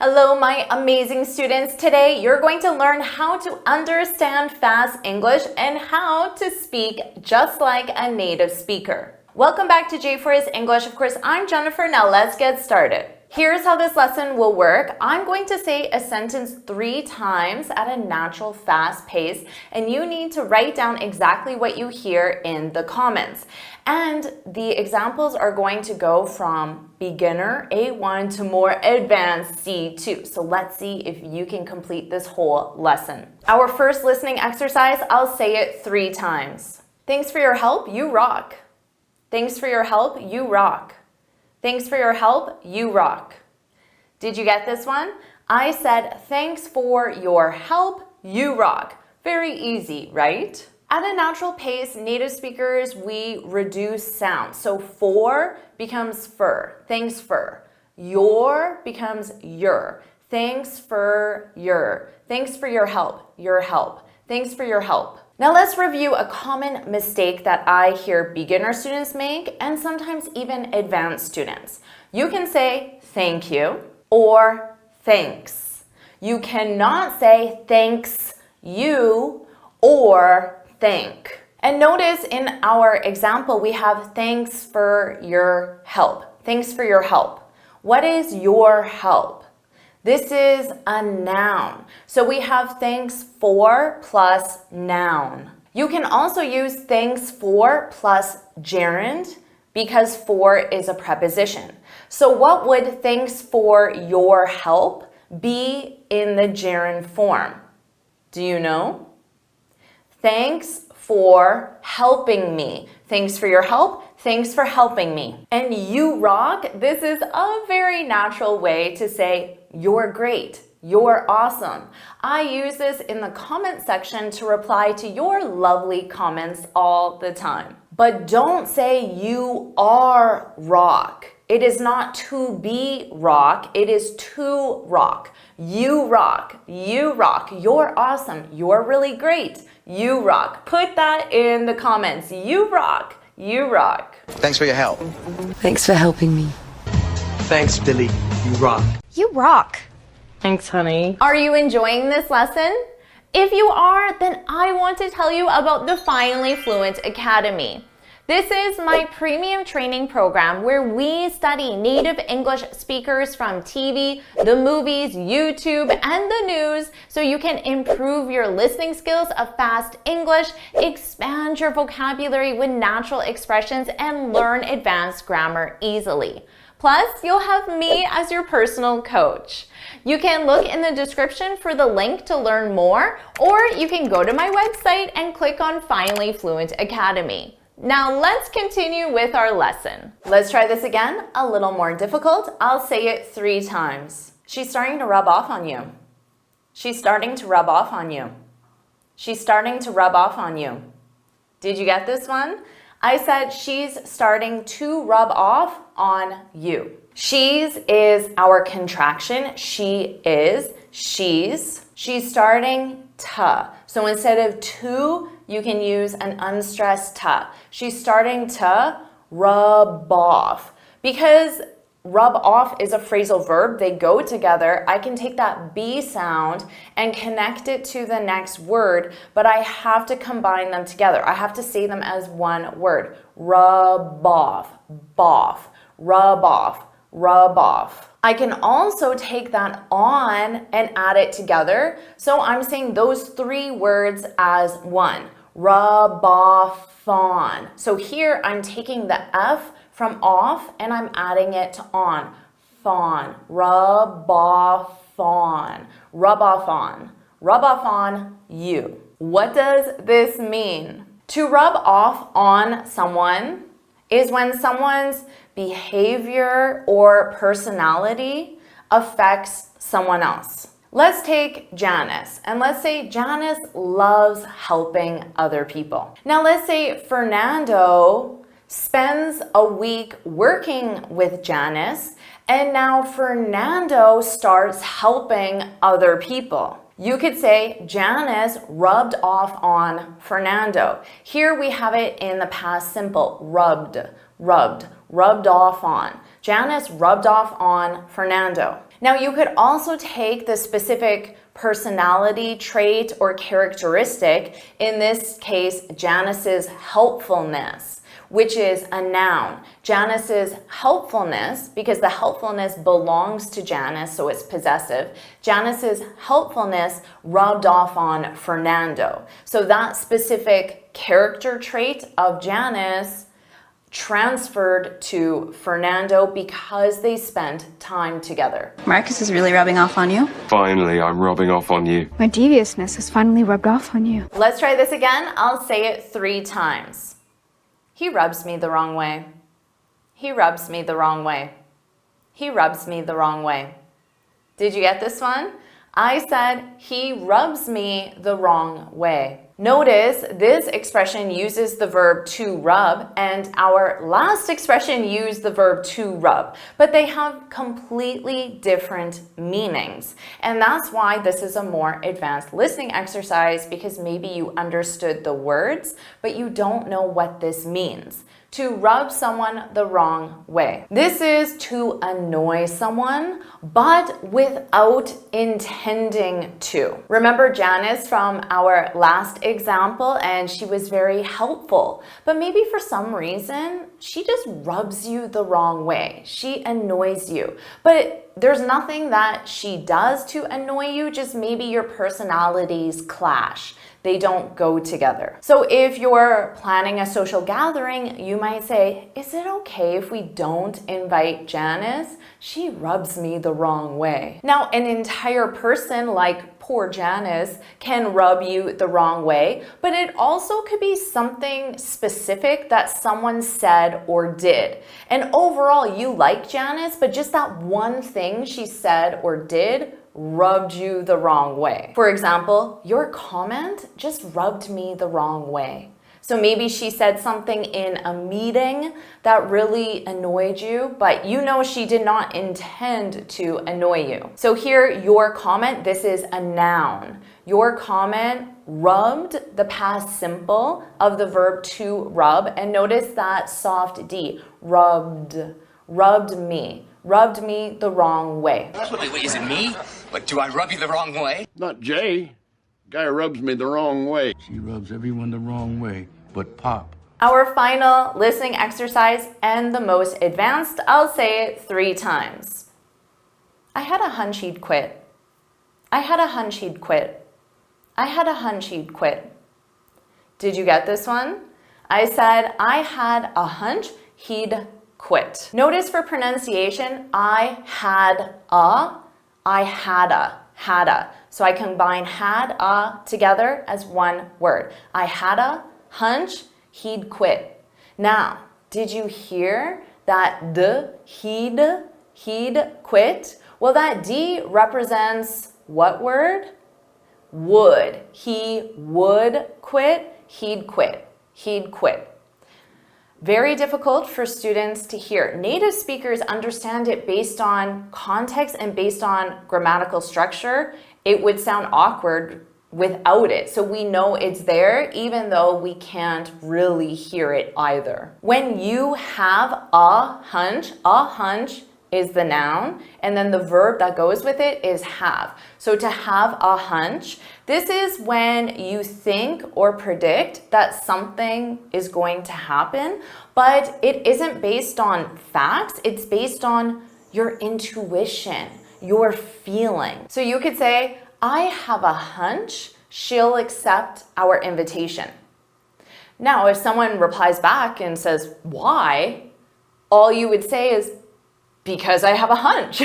Hello, my amazing students. Today, you're going to learn how to understand fast English and how to speak just like a native speaker. Welcome back to JForrest English. Of course, I'm Jennifer. Now let's get started. Here's how this lesson will work. I'm going to say a sentence 3 times at a natural fast pace, and you need to write down exactly what you hear in the comments. And the examples are going to go from beginner A1 to more advanced C2. So let's see if you can complete this whole lesson. Our first listening exercise, I'll say it 3 times. Thanks for your help, you rock. Thanks for your help, you rock. Thanks for your help, you rock. Did you get this one? I said, thanks for your help, you rock. Very easy, right? At a natural pace, native speakers, we reduce sound. So for becomes fur, thanks for. Your becomes your, thanks for your. Thanks for your help, your help. Thanks for your help. Now let's review a common mistake that I hear beginner students make and sometimes even advanced students. You can say thank you or thanks. You cannot say thanks you or thank. And notice in our example, we have thanks for your help. Thanks for your help. What is your help? This is a noun. So we have thanks for plus noun. You can also use thanks for plus gerund because for is a preposition. So what would thanks for your help be in the gerund form? Do you know? Thanks for helping me. Thanks for your help. Thanks for helping me. And you rock, this is a very natural way to say you're great, you're awesome. I use this in the comment section to reply to your lovely comments all the time. But don't say you are rock. It is not to be rock, it is to rock. You rock, you're awesome, you're really great, you rock. Put that in the comments. You rock, you rock. Thanks for your help. Thanks for helping me. Thanks, Billy. You rock. You rock. Thanks, honey. Are you enjoying this lesson? If you are, then I want to tell you about the Finally Fluent Academy. This is my premium training program where we study native English speakers from TV, the movies, YouTube, and the news so you can improve your listening skills of fast English, expand your vocabulary with natural expressions, and learn advanced grammar easily. Plus, you'll have me as your personal coach. You can look in the description for the link to learn more, or you can go to my website and click on Finally Fluent Academy. Now let's continue with our lesson. Let's try this again, a little more difficult. I'll say it 3 times. She's starting to rub off on you. She's starting to rub off on you. She's starting to rub off on you. Did you get this one? I said she's starting to rub off on you. She's is our contraction. She is, she's. She's starting to. So instead of to, you can use an unstressed to. She's starting to rub off. Because rub off is a phrasal verb, they go together. I can take that B sound and connect it to the next word, but I have to combine them together. I have to say them as one word. Rub off, boff, rub off, rub off. I can also take that on and add it together. So I'm saying those 3 words as one. Rub off on. So here I'm taking the F from off and I'm adding it to on. Fawn. Rub off on. Rub off on. Rub off on you. What does this mean? To rub off on someone is when someone's behavior or personality affects someone else. Let's take Janice, and let's say Janice loves helping other people. Now let's say Fernando spends a week working with Janice, and now Fernando starts helping other people. You could say Janice rubbed off on Fernando. Here we have it in the past simple, rubbed, rubbed, rubbed off on. Janice rubbed off on Fernando. Now you could also take the specific personality trait or characteristic, in this case, Janice's helpfulness, which is a noun. Janice's helpfulness, because the helpfulness belongs to Janice, so it's possessive. Janice's helpfulness rubbed off on Fernando. So that specific character trait of Janice transferred to Fernando because they spent time together. Marcus is really rubbing off on you. Finally, I'm rubbing off on you. My deviousness has finally rubbed off on you. Let's try this again. I'll say it 3 times. He rubs me the wrong way. He rubs me the wrong way. He rubs me the wrong way. Did you get this one? I said, he rubs me the wrong way. Notice this expression uses the verb to rub, and our last expression used the verb to rub, but they have completely different meanings. And that's why this is a more advanced listening exercise, because maybe you understood the words, but you don't know what this means. To rub someone the wrong way. This is to annoy someone, but without intending to. Remember Janice from our last example, and she was very helpful, but maybe for some reason, she just rubs you the wrong way. She annoys you, but there's nothing that she does to annoy you, just maybe your personalities clash. They don't go together. So if you're planning a social gathering, you might say, is it okay if we don't invite Janice? She rubs me the wrong way. Now, an entire person like poor Janice can rub you the wrong way, but it also could be something specific that someone said or did. And overall, you like Janice, but just that one thing she said or did rubbed you the wrong way. For example, your comment just rubbed me the wrong way. So maybe she said something in a meeting that really annoyed you, but you know she did not intend to annoy you. So here, your comment, this is a noun. Your comment rubbed the past simple of the verb to rub, and notice that soft D, rubbed me. Rubbed me the wrong way. Wait, is it me? But do I rub you the wrong way? Not Jay. Guy rubs me the wrong way. She rubs everyone the wrong way, but Pop. Our final listening exercise, and the most advanced, I'll say it 3 times. I had a hunch he'd quit. I had a hunch he'd quit. I had a hunch he'd quit. Did you get this one? I said, I had a hunch he'd quit. Notice for pronunciation, I had a. So I combine had a together as one word. I had a hunch he'd quit. Now, did you hear that the he'd quit? Well, that D represents what word? Would. He would quit, he'd quit. He'd quit. Very difficult for students to hear. Native speakers understand it based on context and based on grammatical structure. It would sound awkward without it. So we know it's there even though we can't really hear it either. When you have a hunch is the noun, and then the verb that goes with it is have. So to have a hunch, this is when you think or predict that something is going to happen, but it isn't based on facts, it's based on your intuition, your feeling. So you could say, I have a hunch she'll accept our invitation. Now, if someone replies back and says, why? All you would say is, because I have a hunch.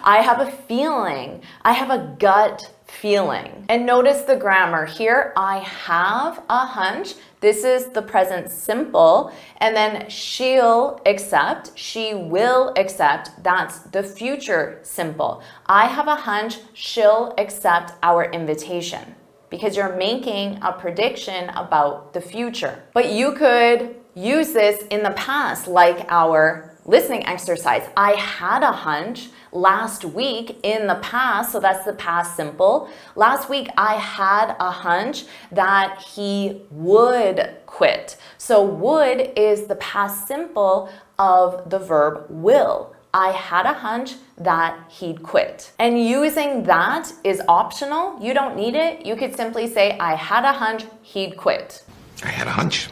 I have a feeling. I have a gut feeling. And notice the grammar here. I have a hunch. This is the present simple. And then she'll accept, she will accept. That's the future simple. I have a hunch she'll accept our invitation, because you're making a prediction about the future. But you could use this in the past, like our Listening exercise. I had a hunch last week in the past, so that's the past simple. Last week, I had a hunch that he would quit. So would is the past simple of the verb will. I had a hunch that he'd quit. And using that is optional. You don't need it. You could simply say, I had a hunch he'd quit. I had a hunch.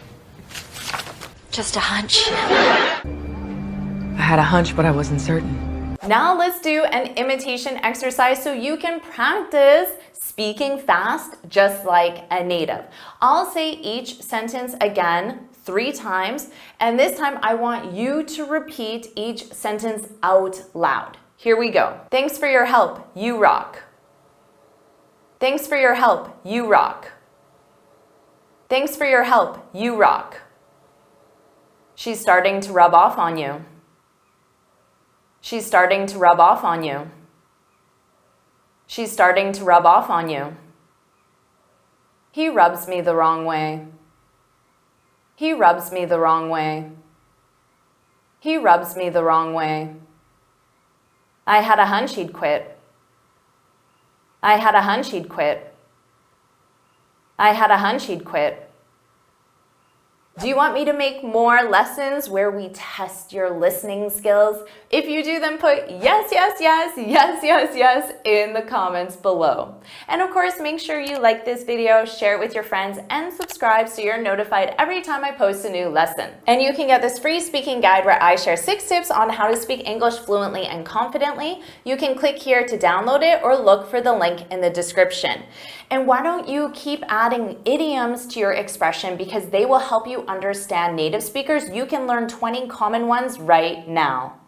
Just a hunch. I had a hunch, but I wasn't certain. Now let's do an imitation exercise so you can practice speaking fast just like a native. I'll say each sentence again 3 times, and this time I want you to repeat each sentence out loud. Here we go. Thanks for your help, you rock. Thanks for your help, you rock. Thanks for your help, you rock. She's starting to rub off on you. She's starting to rub off on you. She's starting to rub off on you. He rubs me the wrong way. He rubs me the wrong way. He rubs me the wrong way. I had a hunch he'd quit. I had a hunch he'd quit. I had a hunch he'd quit. Do you want me to make more lessons where we test your listening skills? If you do, then put yes, yes, yes, yes, yes, yes in the comments below. And of course, make sure you like this video, share it with your friends, and subscribe so you're notified every time I post a new lesson. And you can get this free speaking guide where I share 6 tips on how to speak English fluently and confidently. You can click here to download it or look for the link in the description. And why don't you keep adding idioms to your expression because they will help you understand native speakers. You can learn 20 common ones right now.